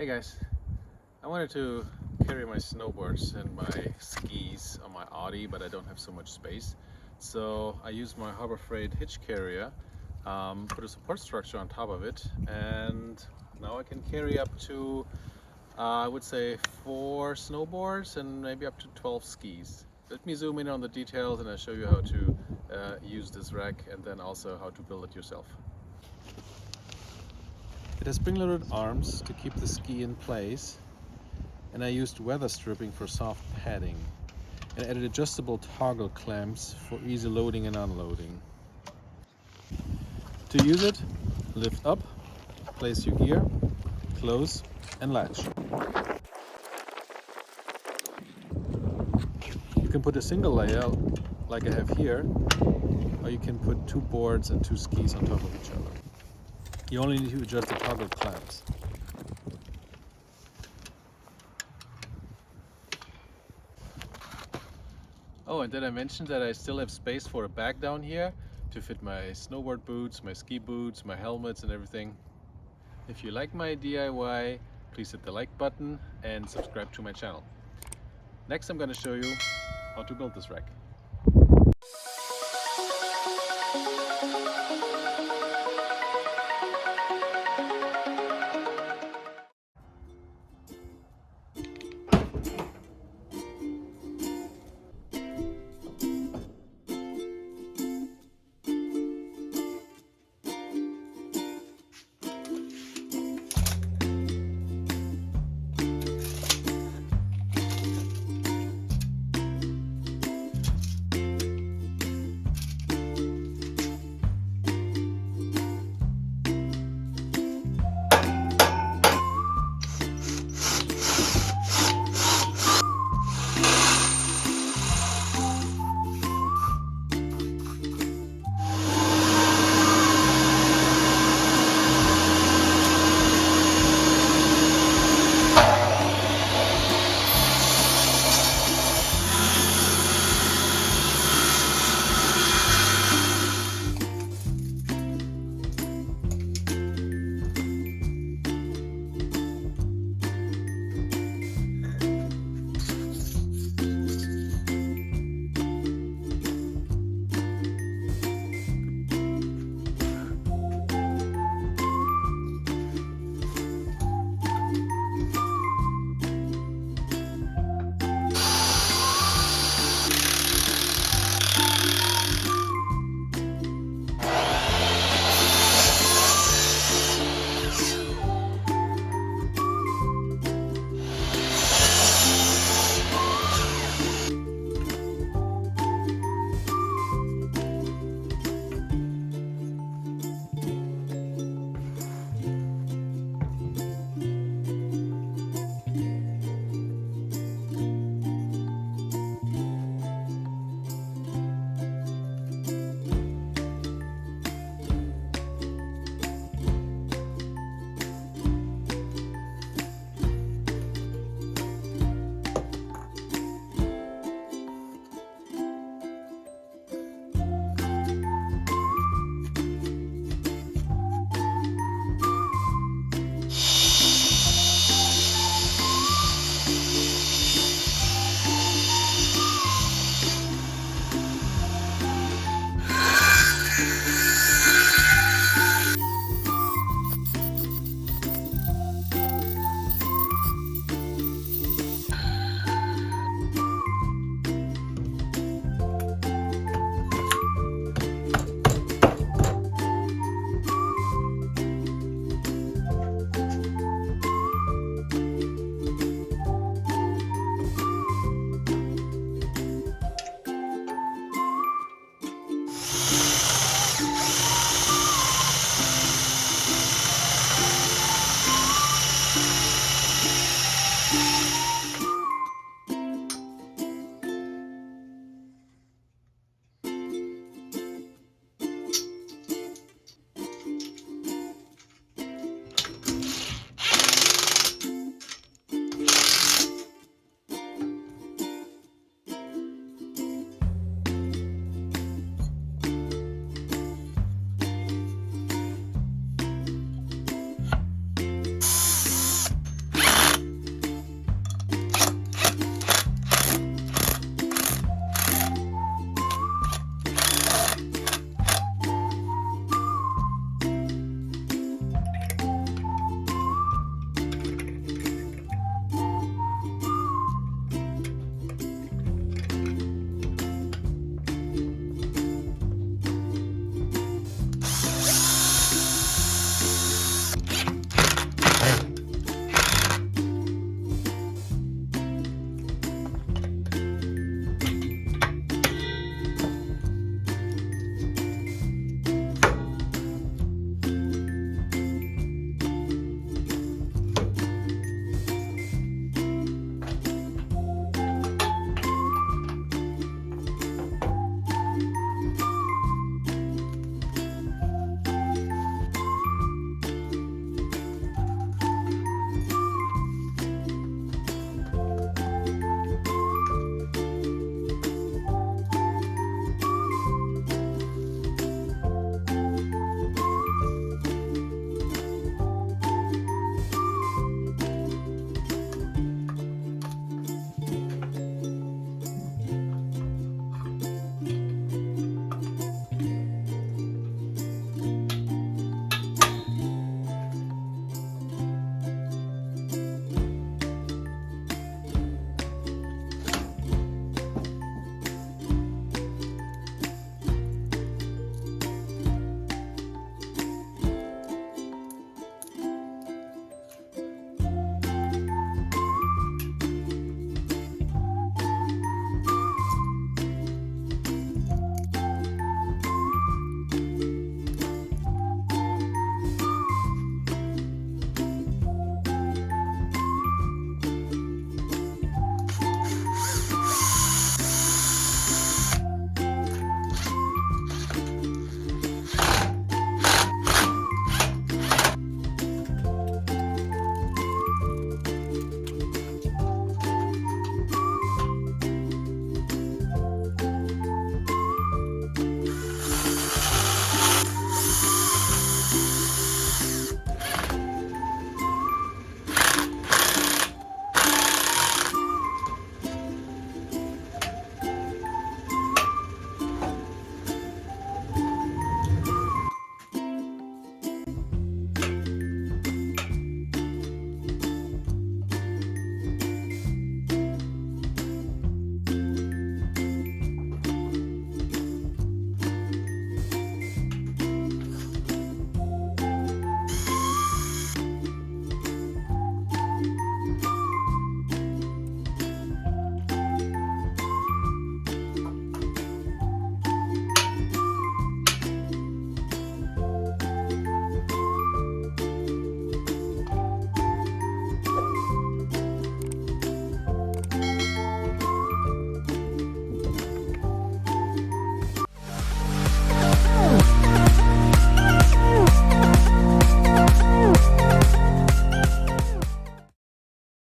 Hey guys, I wanted to carry my snowboards and my skis on my Audi, but I don't have so much space. So I used my Harbor Freight hitch carrier, put a support structure on top of it, and now I can carry up to, I would say 4 snowboards and maybe up to 12 skis. Let me zoom in on the details and I'll show you how to use this rack and then also how to build it yourself. It has spring-loaded arms to keep the ski in place, and I used weather stripping for soft padding, and added adjustable toggle clamps for easy loading and unloading. To use it, lift up, place your gear, close, and latch. You can put a single layer like I have here, or you can put 2 boards and 2 skis on top of each other. You only need to adjust the toggle clamps. Oh, and then I mentioned that I still have space for a bag down here to fit my snowboard boots, my ski boots, my helmets and everything. If you like my DIY, please hit the like button and subscribe to my channel. Next I'm going to show you how to build this rack.